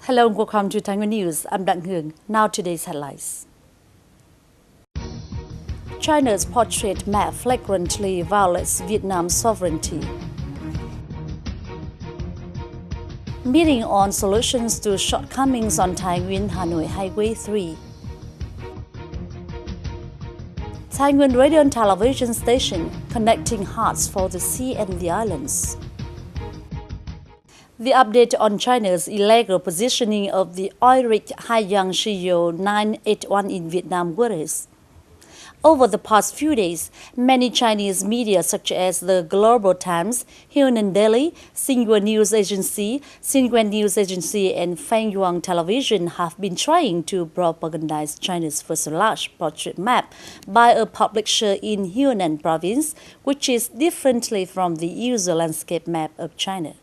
Hello and welcome to Thái Nguyên News. I'm Đặng Hương. Now today's headlines. China's portrait map flagrantly violates Vietnam's sovereignty. Meeting on solutions to shortcomings on Thái Nguyên-Hanoi Highway 3. Thái Nguyên radio and television station connecting hearts for the sea and the islands. The update on China's illegal positioning of the oil rig Haiyang Shiyo 981 in Vietnam waters. Over the past few days, many Chinese media such as the Global Times, Hunan Daily, Xinhua News Agency, Xinhua News Agency, and Fengyuan Television have been trying to propagandize China's first large portrait map by a publisher in Hunan province, which is differently from the usual landscape map of China.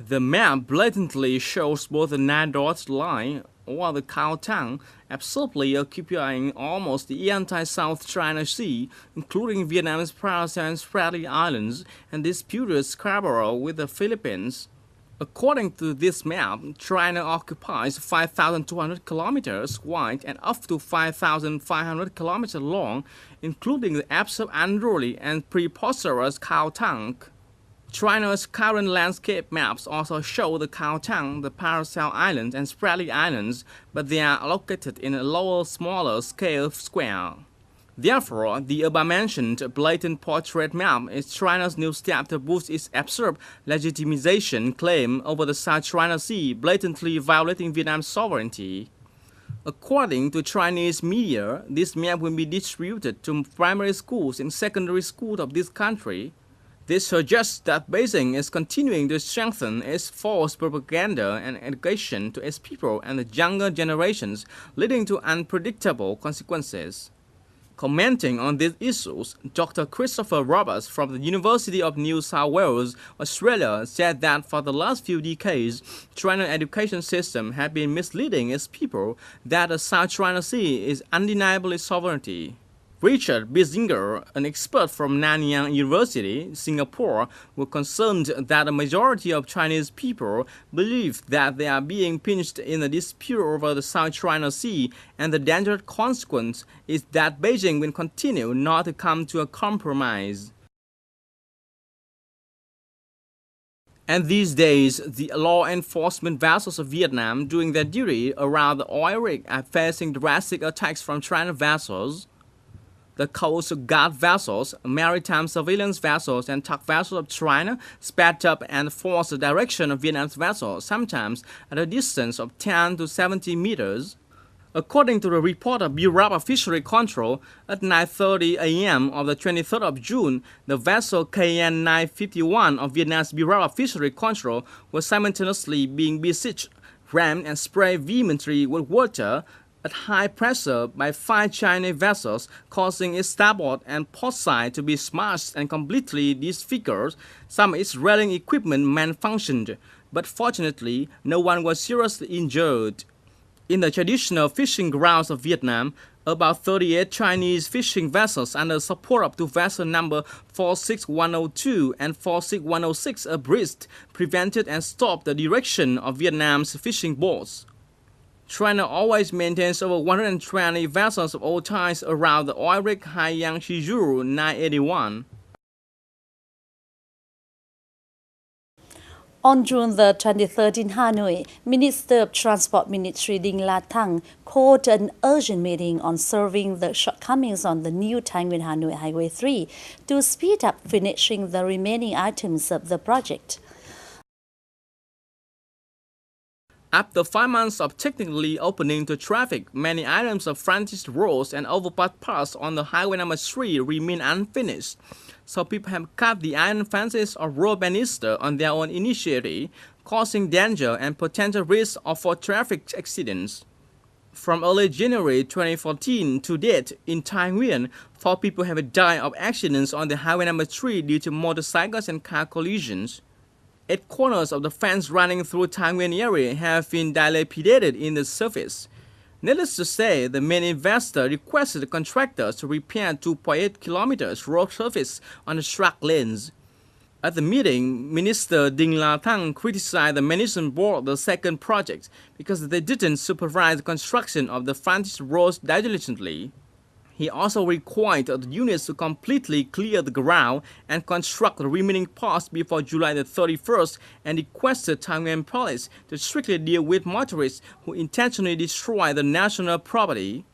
The map blatantly shows both the nine dots line or the cow tongue, absolutely occupying almost the entire South China Sea, including Vietnam's Paracel and Spratly Islands and disputed Scarborough with the Philippines. According to this map, China occupies 5,200 kilometers wide and up to 5,500 kilometers long, including the absurd unruly and preposterous cow tongue. China's current landscape maps also show the Cow Tongue, the Paracel Islands, and Spratly Islands, but they are located in a lower, smaller scale square. Therefore, the above-mentioned blatant portrait map is China's new step to boost its absurd legitimization claim over the South China Sea, blatantly violating Vietnam's sovereignty. According to Chinese media, this map will be distributed to primary schools and secondary schools of this country. This suggests that Beijing is continuing to strengthen its false propaganda and education to its people and the younger generations, leading to unpredictable consequences. Commenting on these issues, Dr. Christopher Roberts from the University of New South Wales, Australia, said that for the last few decades, China's education system had been misleading its people that the South China Sea is undeniably sovereignty. Richard Bissinger, an expert from Nanyang University, Singapore, was concerned that a majority of Chinese people believe that they are being pinched in a dispute over the South China Sea, and the dangerous consequence is that Beijing will continue not to come to a compromise. And these days, the law enforcement vessels of Vietnam doing their duty around the oil rig are facing drastic attacks from Chinese vessels. The Coast Guard vessels, maritime surveillance vessels, and tug vessels of China sped up and forced the direction of Vietnam's vessels, sometimes at a distance of 10 to 70 meters. According to the report of Bureau of Fishery Control, at 9:30 a.m. of the 23rd of June, the vessel KN 951 of Vietnam's Bureau of Fishery Control was simultaneously being besieged, rammed, and sprayed vehemently with water at high pressure by 5 Chinese vessels, causing its starboard and port side to be smashed and completely disfigured. Some of its railing equipment malfunctioned, but fortunately, no one was seriously injured. In the traditional fishing grounds of Vietnam, about 38 Chinese fishing vessels under support up to vessel number 46102 and 46106 abreast prevented and stopped the direction of Vietnam's fishing boats. China always maintains over 120 vessels of all types around the oil rig Haiyang Shiyu 981. On June the 23rd in Hanoi, Minister of Transport Ministry Dinh La Thang called an urgent meeting on solving the shortcomings on the new Thái Nguyên-Hanoi Highway 3 to speed up finishing the remaining items of the project. After 5 months of technically opening to traffic, many items of frontage roads and overpass parts on the highway number 3 remain unfinished. So people have cut the iron fences or road banister on their own initiative, causing danger and potential risk for traffic accidents. From early January 2014 to date, in Thái Nguyên, 4 people have died of accidents on the highway number 3 due to motorcycles and car collisions. 8 corners of the fence running through Thái Nguyên area have been dilapidated in the surface. Needless to say, the main investor requested the contractors to repair 2.8 kilometers road surface on the track lanes. At the meeting, Minister Ding La Thang criticized the management board of the second project because they didn't supervise the construction of the frontage roads diligently. He also required the units to completely clear the ground and construct the remaining parts before July the 31st and requested Taiwan police to strictly deal with motorists who intentionally destroy the national property.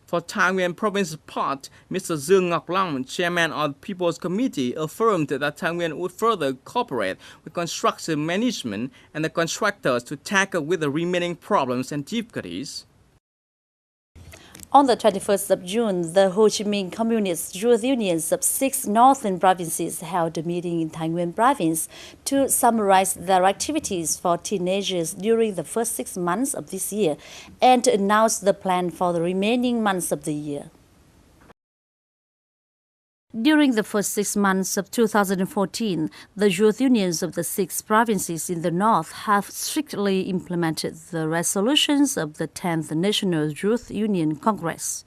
For Taiwan Province's part, Mr. Dương Ngọc Long, chairman of the People's Committee, affirmed that Taiwan would further cooperate with construction management and the contractors to tackle with the remaining problems and difficulties. On the 21st of June, the Ho Chi Minh Communist Youth Unions of 6 northern provinces held a meeting in Thanh Province to summarize their activities for teenagers during the first 6 months of this year and to announce the plan for the remaining months of the year. During the first 6 months of 2014, the youth unions of the 6 provinces in the north have strictly implemented the resolutions of the 10th National Youth Union Congress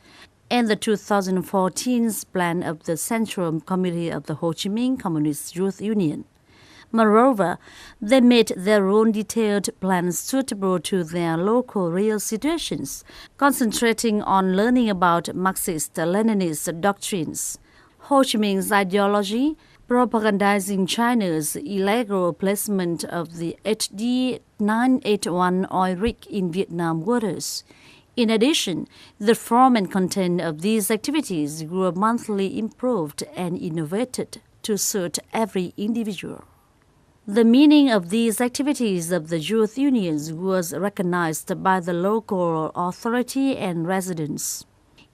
and the 2014 plan of the Central Committee of the Ho Chi Minh Communist Youth Union. Moreover, they made their own detailed plans suitable to their local real situations, concentrating on learning about Marxist-Leninist doctrines, Ho Chi Minh's ideology, propagandizing China's illegal placement of the HD 981 oil rig in Vietnam waters. In addition, the form and content of these activities were monthly improved and innovated to suit every individual. The meaning of these activities of the youth unions was recognized by the local authority and residents.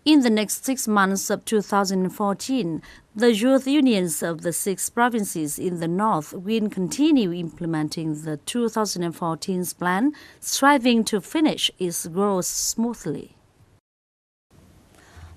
In the next 6 months of 2014, the youth unions of the 6 provinces in the north will continue implementing the 2014 plan, striving to finish its growth smoothly.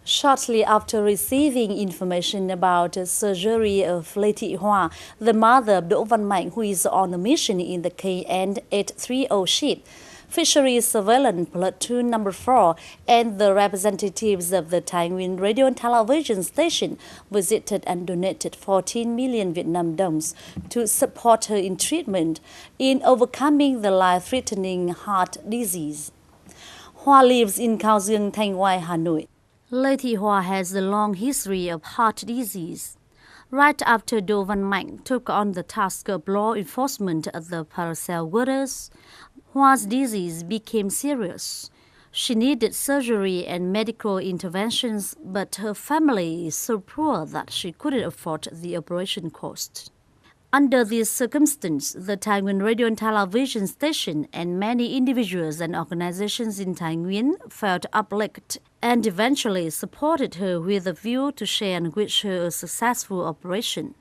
Shortly after receiving information about the surgery of Lê Thị Hoa, the mother of Đỗ Văn Mạnh, who is on a mission in the KN-830 ship, Fisheries Surveillance Platoon No. 4 and the representatives of the Thái Nguyên radio and television station visited and donated 14 million Vietnam đồng to support her in treatment in overcoming the life-threatening heart disease. Hoa lives in Khao Dương, Thanh Oai, Hà Nội. Lê Thị Hoa has a long history of heart disease. Right after Đỗ Văn Mạnh took on the task of law enforcement at the Paracel waters, Hua's disease became serious. She needed surgery and medical interventions, but her family is so poor that she couldn't afford the operation cost. Under these circumstances, the Thái Nguyên radio and television station and many individuals and organizations in Thái Nguyên felt uplifted and eventually supported her with a view to share and wish her a successful operation.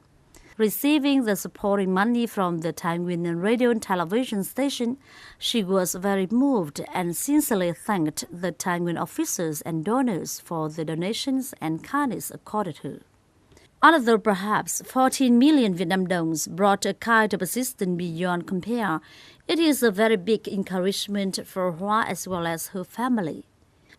Receiving the supporting money from the Thái Nguyên radio and television station, she was very moved and sincerely thanked the Thái Nguyên officers and donors for the donations and kindness accorded her. Although perhaps 14 million Vietnam đồng brought a kind of assistance beyond compare, it is a very big encouragement for Hoa as well as her family.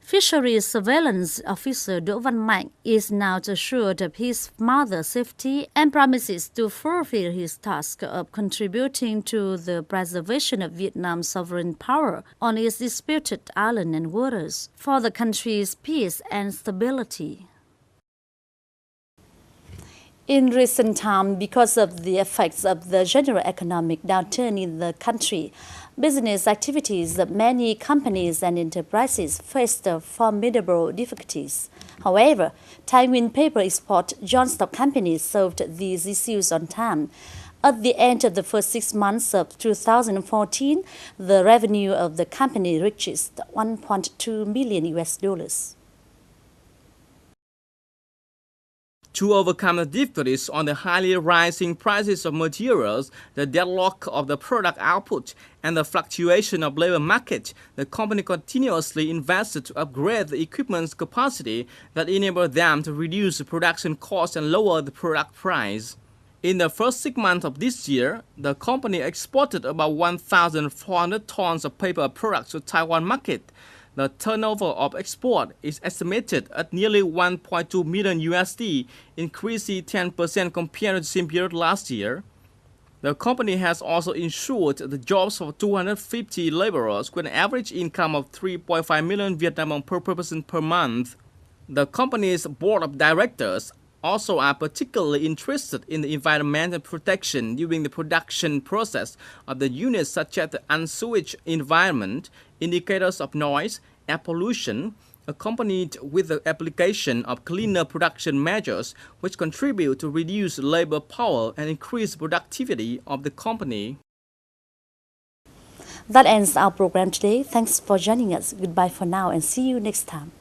Fisheries Surveillance Officer Đỗ Văn Mạnh is now assured of his mother's safety and promises to fulfill his task of contributing to the preservation of Vietnam's sovereign power on its disputed island and waters for the country's peace and stability. In recent times, because of the effects of the general economic downturn in the country, business activities of many companies and enterprises faced formidable difficulties. However, Thái Nguyên Paper Export Joint Stock Company solved these issues on time. At the end of the first 6 months of 2014, the revenue of the company reached $1.2 million. To overcome the difficulties on the highly rising prices of materials, the deadlock of the product output, and the fluctuation of labor market, the company continuously invested to upgrade the equipment's capacity that enabled them to reduce the production cost and lower the product price. In the first 6 months of this year, the company exported about 1,400 tons of paper products to Taiwan market. The turnover of export is estimated at nearly $1.2 million, increasing 10% compared to the same period last year. The company has also ensured the jobs of 250 laborers with an average income of 3.5 million Vietnam dong per person per month. The company's board of directors also are particularly interested in the environmental protection during the production process of the units, such as the unsewaged environment, indicators of noise, air pollution, accompanied with the application of cleaner production measures which contribute to reduce labor power and increase productivity of the company. That ends our program today. Thanks for joining us. Goodbye for now and see you next time.